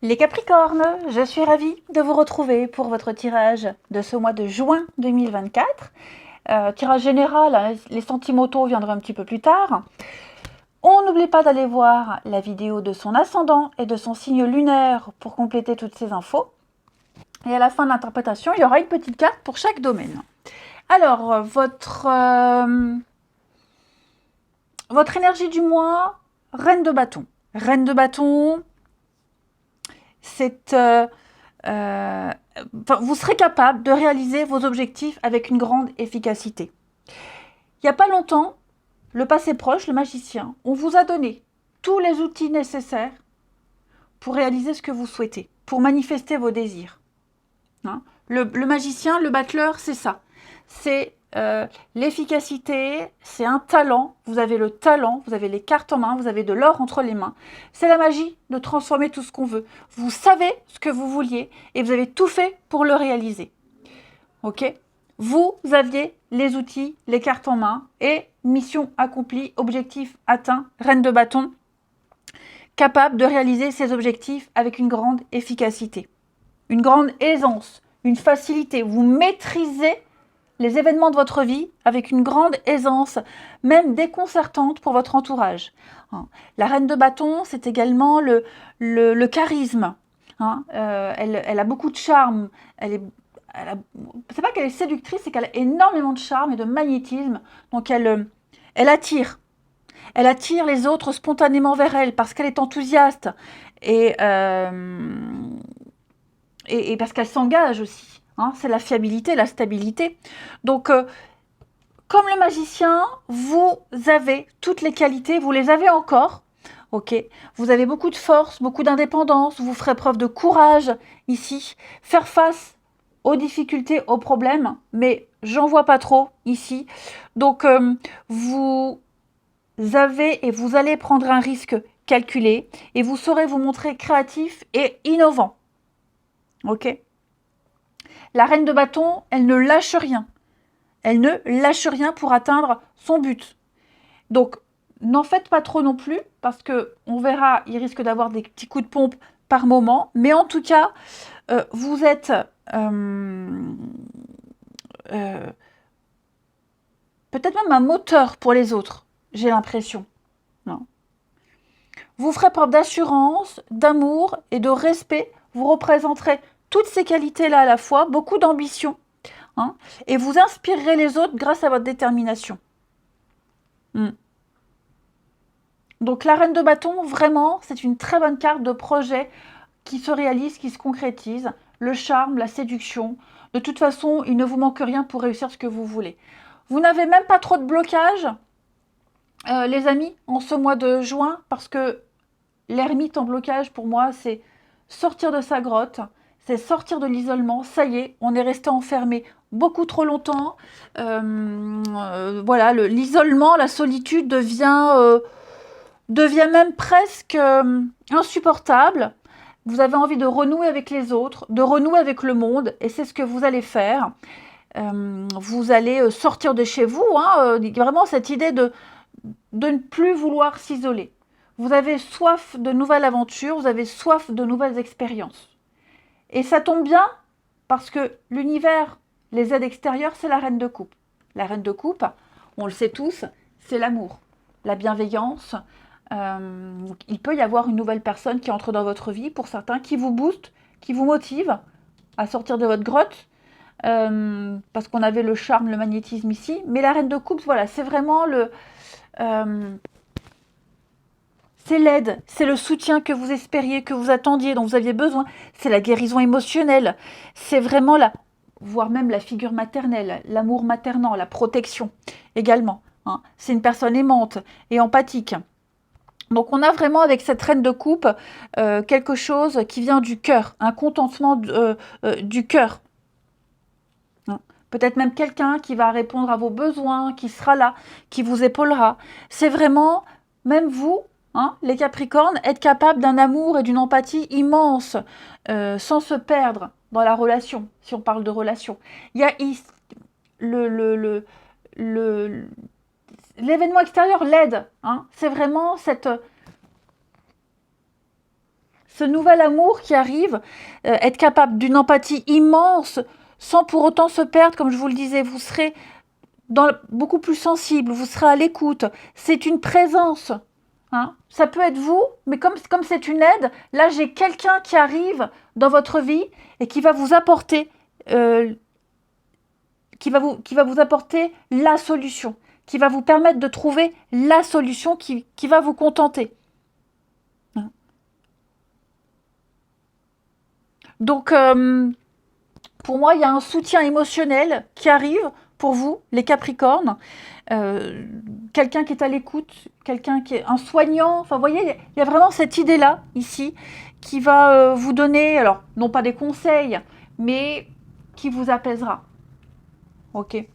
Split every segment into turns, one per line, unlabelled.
Les Capricornes, je suis ravie de vous retrouver pour votre tirage de ce mois de juin 2024. Tirage général, hein, les sentimentaux viendraient un petit peu plus tard. On n'oublie pas d'aller voir la vidéo de son ascendant et de son signe lunaire pour compléter toutes ces infos. Et à la fin de l'interprétation, il y aura une petite carte pour chaque domaine. Alors, votre énergie du mois, Reine de bâton. Reine de bâton, c'est... vous serez capable de réaliser vos objectifs avec une grande efficacité. Il n'y a pas longtemps, le passé proche, le magicien, on vous a donné tous les outils nécessaires pour réaliser ce que vous souhaitez, pour manifester vos désirs. Hein, le magicien, le battleur, c'est ça. C'est l'efficacité, c'est un talent. Vous avez le talent, vous avez les cartes en main, vous avez de l'or entre les mains. C'est la magie de transformer tout ce qu'on veut. Vous savez ce que vous vouliez et vous avez tout fait pour le réaliser. Ok ? Vous aviez les outils, les cartes en main et mission accomplie, objectif atteint, reine de bâton, capable de réaliser ces objectifs avec une grande efficacité, une grande aisance, une facilité. Vous maîtrisez les événements de votre vie avec une grande aisance, même déconcertante pour votre entourage. La reine de bâton, c'est également le charisme. Elle a beaucoup de charme. C'est pas qu'elle est séductrice, c'est qu'elle a énormément de charme et de magnétisme. Donc elle attire. Elle attire les autres spontanément vers elle parce qu'elle est enthousiaste et parce qu'elle s'engage aussi. C'est la fiabilité, la stabilité. Donc, comme le magicien, vous avez toutes les qualités, vous les avez encore. Ok, vous avez beaucoup de force, beaucoup d'indépendance, vous ferez preuve de courage ici. Faire face aux difficultés, aux problèmes, mais j'en vois pas trop ici. Donc, vous avez et vous allez prendre un risque calculé et vous saurez vous montrer créatif et innovant. Ok ? La reine de bâton, elle ne lâche rien. Elle ne lâche rien pour atteindre son but. Donc, n'en faites pas trop non plus, parce qu'on verra, il risque d'avoir des petits coups de pompe par moment. Mais en tout cas, vous êtes peut-être même un moteur pour les autres, j'ai l'impression. Non. Vous ferez preuve d'assurance, d'amour et de respect. Vous représenterez toutes ces qualités-là à la fois, beaucoup d'ambition. Et vous inspirerez les autres grâce à votre détermination. Donc la reine de bâton, vraiment, c'est une très bonne carte de projet qui se réalise, qui se concrétise. Le charme, la séduction. De toute façon, il ne vous manque rien pour réussir ce que vous voulez. Vous n'avez même pas trop de blocage, les amis, en ce mois de juin, parce que l'ermite en blocage, pour moi, c'est sortir de sa grotte, c'est sortir de l'isolement. Ça y est, on est resté enfermé beaucoup trop longtemps. Voilà, l'isolement, la solitude devient même presque insupportable. Vous avez envie de renouer avec les autres, de renouer avec le monde, et c'est ce que vous allez faire. Vous allez sortir de chez vous, vraiment cette idée de ne plus vouloir s'isoler. Vous avez soif de nouvelles aventures, vous avez soif de nouvelles expériences. Et ça tombe bien, parce que l'univers, les aides extérieures, c'est la reine de coupe. La reine de coupe, on le sait tous, c'est l'amour, la bienveillance. Il peut y avoir une nouvelle personne qui entre dans votre vie, pour certains, qui vous booste, qui vous motive à sortir de votre grotte, parce qu'on avait le charme, le magnétisme ici. Mais la reine de coupe, voilà, c'est vraiment c'est l'aide, c'est le soutien que vous espériez, que vous attendiez, dont vous aviez besoin. C'est la guérison émotionnelle. C'est vraiment voire même la figure maternelle, l'amour maternant, la protection également. C'est une personne aimante et empathique. Donc on a vraiment avec cette reine de coupe quelque chose qui vient du cœur, un contentement du cœur. Peut-être même quelqu'un qui va répondre à vos besoins, qui sera là, qui vous épaulera. C'est vraiment, même vous, les Capricornes, être capable d'un amour et d'une empathie immense, sans se perdre dans la relation, si on parle de relation. Il y a l'événement extérieur l'aide. C'est vraiment ce nouvel amour qui arrive, être capable d'une empathie immense, sans pour autant se perdre, comme je vous le disais, vous serez beaucoup plus sensible, vous serez à l'écoute, c'est une présence. Hein. Ça peut être vous, mais comme c'est une aide, là j'ai quelqu'un qui arrive dans votre vie et qui va vous apporter, qui va vous apporter la solution, qui va vous permettre de trouver la solution qui va vous contenter. Hein. Donc, pour moi, il y a un soutien émotionnel qui arrive pour vous, les Capricornes. Quelqu'un qui est à l'écoute, quelqu'un qui est un soignant. Enfin, vous voyez, il y a vraiment cette idée-là, ici, qui va vous donner, alors, non pas des conseils, mais qui vous apaisera. Ok.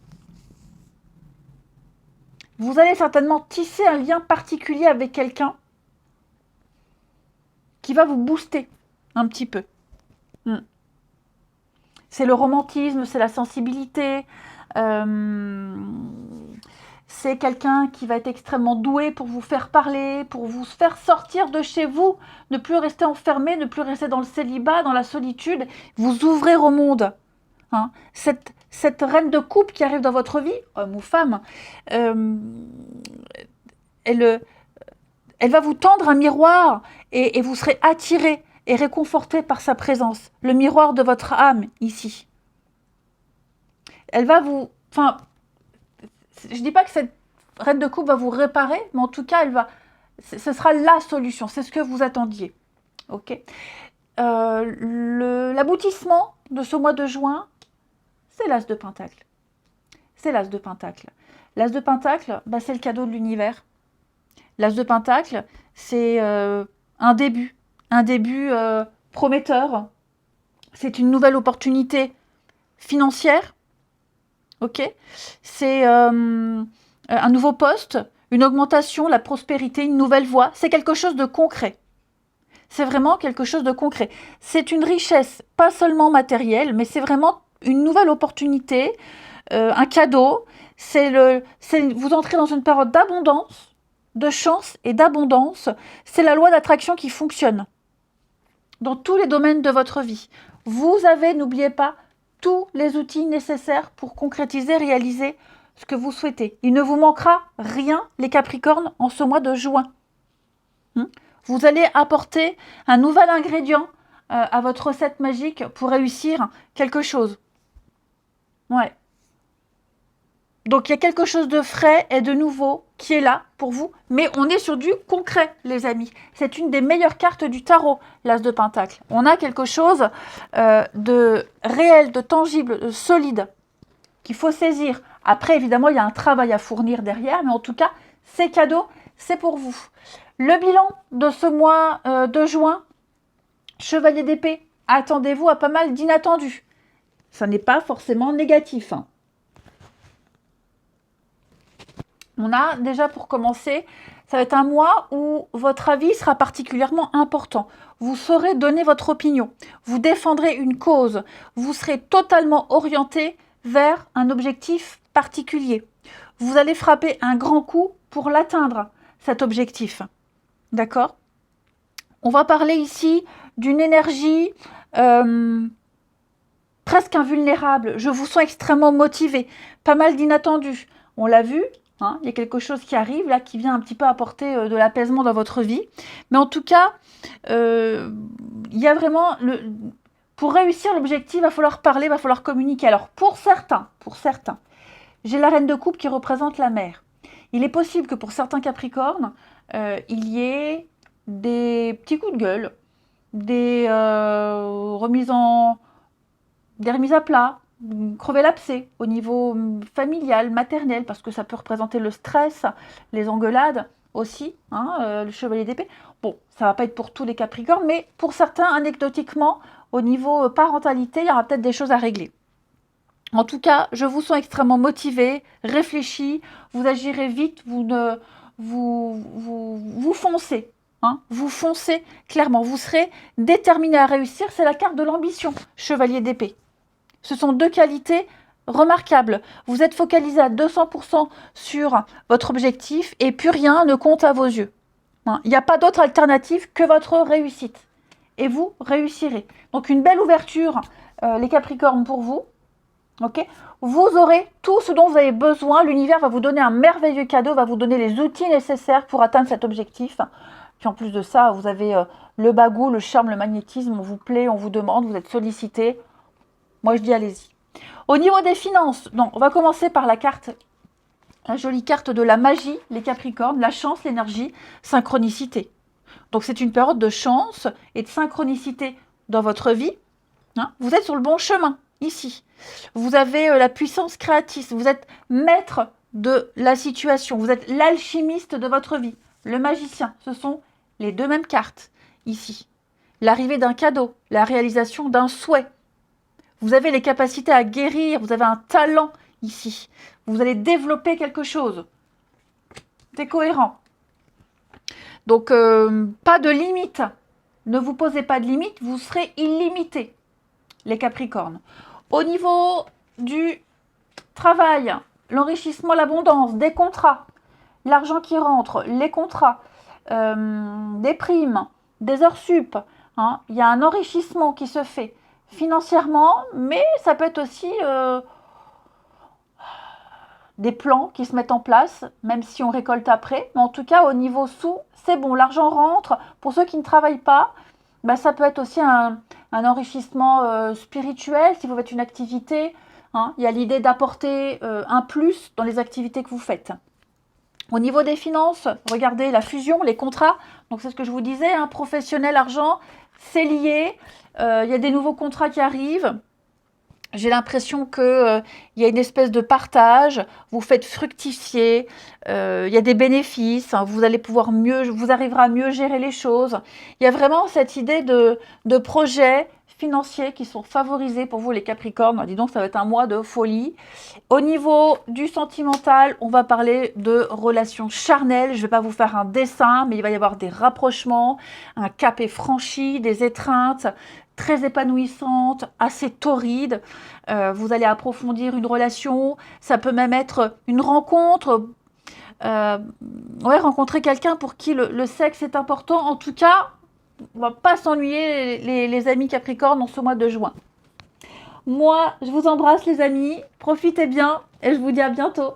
Vous allez certainement tisser un lien particulier avec quelqu'un qui va vous booster un petit peu. C'est le romantisme, c'est la sensibilité. C'est quelqu'un qui va être extrêmement doué pour vous faire parler, pour vous faire sortir de chez vous, ne plus rester enfermé, ne plus rester dans le célibat, dans la solitude, vous ouvrir au monde. Hein. Cette reine de coupe qui arrive dans votre vie, homme ou femme, elle va vous tendre un miroir et vous serez attiré et réconforté par sa présence, le miroir de votre âme ici. Elle va vous... Enfin, je ne dis pas que cette reine de coupe va vous réparer, mais en tout cas, ce sera la solution, c'est ce que vous attendiez. Ok. L'aboutissement de ce mois de juin, c'est l'As de Pentacle. C'est l'As de Pentacle. L'As de Pentacle, c'est le cadeau de l'univers. L'As de Pentacle, c'est un début prometteur. C'est une nouvelle opportunité financière. Ok, c'est un nouveau poste, une augmentation, la prospérité, une nouvelle voie. C'est quelque chose de concret. C'est vraiment quelque chose de concret. C'est une richesse, pas seulement matérielle, mais c'est vraiment une nouvelle opportunité, un cadeau. Vous entrez dans une période d'abondance, de chance et d'abondance. C'est la loi d'attraction qui fonctionne dans tous les domaines de votre vie. Vous avez, n'oubliez pas, tous les outils nécessaires pour concrétiser, réaliser ce que vous souhaitez. Il ne vous manquera rien, les Capricornes, en ce mois de juin. Vous allez apporter un nouvel ingrédient à votre recette magique pour réussir quelque chose. Ouais. Donc, il y a quelque chose de frais et de nouveau qui est là pour vous. Mais on est sur du concret, les amis. C'est une des meilleures cartes du tarot, l'As de Pentacle. On a quelque chose de réel, de tangible, de solide qu'il faut saisir. Après, évidemment, il y a un travail à fournir derrière. Mais en tout cas, c'est cadeau, c'est pour vous. Le bilan de ce mois de juin, Chevalier d'épée, attendez-vous à pas mal d'inattendus. Ça n'est pas forcément négatif, hein. On a déjà pour commencer, ça va être un mois où votre avis sera particulièrement important. Vous saurez donner votre opinion, vous défendrez une cause, vous serez totalement orienté vers un objectif particulier. Vous allez frapper un grand coup pour l'atteindre, cet objectif. D'accord ? On va parler ici d'une énergie presque invulnérable. Je vous sens extrêmement motivé, pas mal d'inattendus. On l'a vu. Hein, il y a quelque chose qui arrive là, qui vient un petit peu apporter de l'apaisement dans votre vie. Mais en tout cas, il y a vraiment... Pour réussir l'objectif, il va falloir parler, il va falloir communiquer. Alors, pour certains, j'ai la reine de coupe qui représente la mer. Il est possible que pour certains Capricornes, il y ait des petits coups de gueule, des remises à plat, crever l'abcès au niveau familial, maternel, parce que ça peut représenter le stress, les engueulades aussi, hein, le chevalier d'épée. Bon, ça ne va pas être pour tous les Capricornes, mais pour certains, anecdotiquement, au niveau parentalité, il y aura peut-être des choses à régler. En tout cas, je vous sens extrêmement motivé, réfléchi, vous agirez vite, vous foncez. Hein, vous foncez clairement, vous serez déterminé à réussir, c'est la carte de l'ambition, chevalier d'épée. Ce sont deux qualités remarquables. Vous êtes focalisé à 200% sur votre objectif et plus rien ne compte à vos yeux. Il n'y a pas d'autre alternative que votre réussite. et vous réussirez. Donc une belle ouverture, les Capricornes, pour vous. Ok, vous aurez tout ce dont vous avez besoin. L'univers va vous donner un merveilleux cadeau, va vous donner les outils nécessaires pour atteindre cet objectif. Puis en plus de ça, vous avez le bagou, le charme, le magnétisme. On vous plaît, on vous demande, vous êtes sollicité. Moi, je dis allez-y. Au niveau des finances, donc, on va commencer par la jolie carte de la magie, les Capricornes, la chance, l'énergie, synchronicité. Donc c'est une période de chance et de synchronicité dans votre vie. Hein, vous êtes sur le bon chemin, ici. Vous avez la puissance créatrice, vous êtes maître de la situation, vous êtes l'alchimiste de votre vie, le magicien. Ce sont les deux mêmes cartes, ici. L'arrivée d'un cadeau, la réalisation d'un souhait. Vous avez les capacités à guérir, vous avez un talent, ici. Vous allez développer quelque chose. C'est cohérent. Donc, pas de limite. Ne vous posez pas de limite, vous serez illimité, les Capricornes. Au niveau du travail, l'enrichissement, l'abondance, des contrats, l'argent qui rentre, les contrats, des primes, des heures sup, hein, il y a un enrichissement qui se fait financièrement, mais ça peut être aussi des plans qui se mettent en place, même si on récolte après. Mais en tout cas, au niveau sous, c'est bon, l'argent rentre. Pour ceux qui ne travaillent pas, bah, ça peut être aussi un enrichissement spirituel si vous faites une activité. Hein. Il y a l'idée d'apporter un plus dans les activités que vous faites. Au niveau des finances, regardez la fusion, les contrats. Donc c'est ce que je vous disais, hein, professionnel, argent, c'est lié. Il y a des nouveaux contrats qui arrivent. J'ai l'impression qu'il y a une espèce de partage, vous faites fructifier, il y a des bénéfices, hein, vous allez pouvoir vous arriverez à mieux gérer les choses. Il y a vraiment cette idée de projets financiers qui sont favorisés pour vous les Capricornes. Dis donc, ça va être un mois de folie. Au niveau du sentimental, on va parler de relations charnelles. Je ne vais pas vous faire un dessin, mais il va y avoir des rapprochements, un cap est franchi, des étreintes très épanouissantes, assez torrides. Vous allez approfondir une relation. Ça peut même être une rencontre. Rencontrer quelqu'un pour qui le sexe est important. En tout cas, on ne va pas s'ennuyer les amis Capricorne en ce mois de juin. Moi, je vous embrasse les amis. Profitez bien et je vous dis à bientôt.